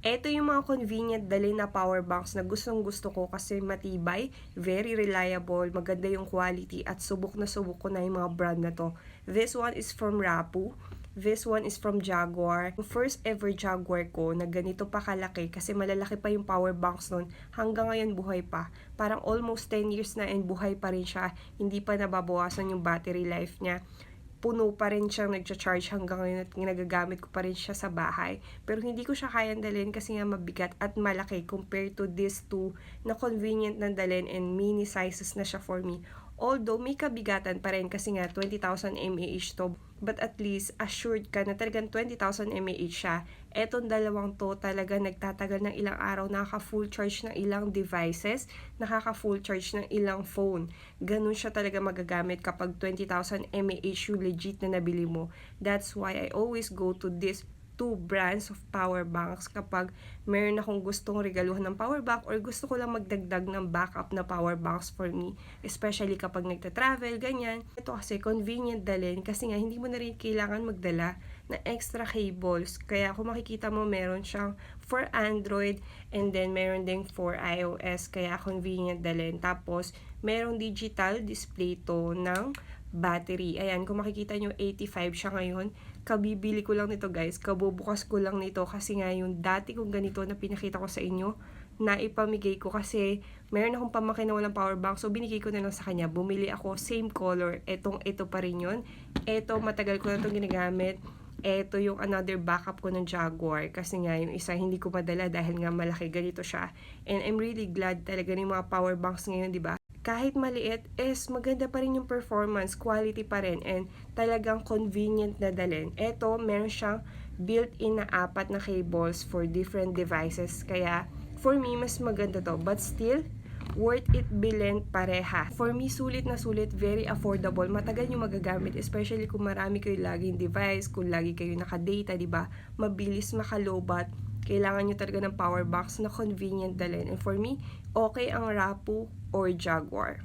Ito yung mga convenient dalhin na power banks na gustong gusto ko kasi matibay, very reliable, maganda yung quality at subok na subok ko na yung mga brand na to. This one is from Rapu. This one is from Jaguar. Yung first ever Jaguar ko na ganito pa kalaki kasi malalaki pa yung power banks nun. Hanggang ngayon buhay pa. Parang almost 10 years na and buhay pa rin siya. Hindi pa nababawasan yung battery life niya. Puno pa rin siyang nagcha-charge hanggang ngayon at nagagamit ko pa rin siya sa bahay. Pero hindi ko siya kayang dalhin kasi nga mabigat at malaki compared to this two na convenient na dalhin and mini sizes na siya for me. Although may kabigatan pa rin kasi nga 20,000 mAh to, but at least assured ka na talagang 20,000 mAh siya. Etong dalawang to talaga nagtatagal ng ilang araw, nakaka-full charge ng ilang devices, nakaka-full charge ng ilang phone. Ganun siya talaga magagamit kapag 20,000 mAh yung legit na nabili mo. That's why I always go to this two brands of power banks kapag meron akong gustong regaluhan ng power bank or gusto ko lang magdagdag ng backup na power banks for me, especially kapag nagta-travel, ganyan. Ito kasi convenient dalhin kasi nga hindi mo na rin kailangan magdala na extra cables. Kaya kung makikita mo meron siyang for Android and then meron ding for iOS, kaya convenient dalhin. Tapos merong digital display to ng battery. Ayan, kung makikita nyo, 85 siya ngayon. Kabibili ko lang nito guys, kabubukas ko lang nito kasi nga yung dati kong ganito na pinakita ko sa inyo, naipamigay ko kasi meron akong pamangkin na walang power bank, so binigay ko na lang sa kanya. Bumili ako, same color, ito pa rin yun. Ito, matagal ko na itong ginagamit. Ito yung another backup ko ng Jaguar kasi nga yung isa hindi ko madala dahil nga malaki, ganito siya. And I'm really glad talaga ng mga power banks ngayon, di ba? Kahit maliit is maganda pa rin yung performance, quality pa rin, and talagang convenient na dalhin. Ito, meron siyang built-in na 4 na cables for different devices. Kaya, for me, mas maganda to. But still, worth it bilhin pareha. For me, sulit na sulit, very affordable. Matagal yung magagamit, especially kung marami kayo laging device, kung lagi kayo naka-data, di ba? Mabilis makalobat. Kailangan nyo talaga ng power box na convenient dalhin. And for me, okay ang Rapu or Jaguar.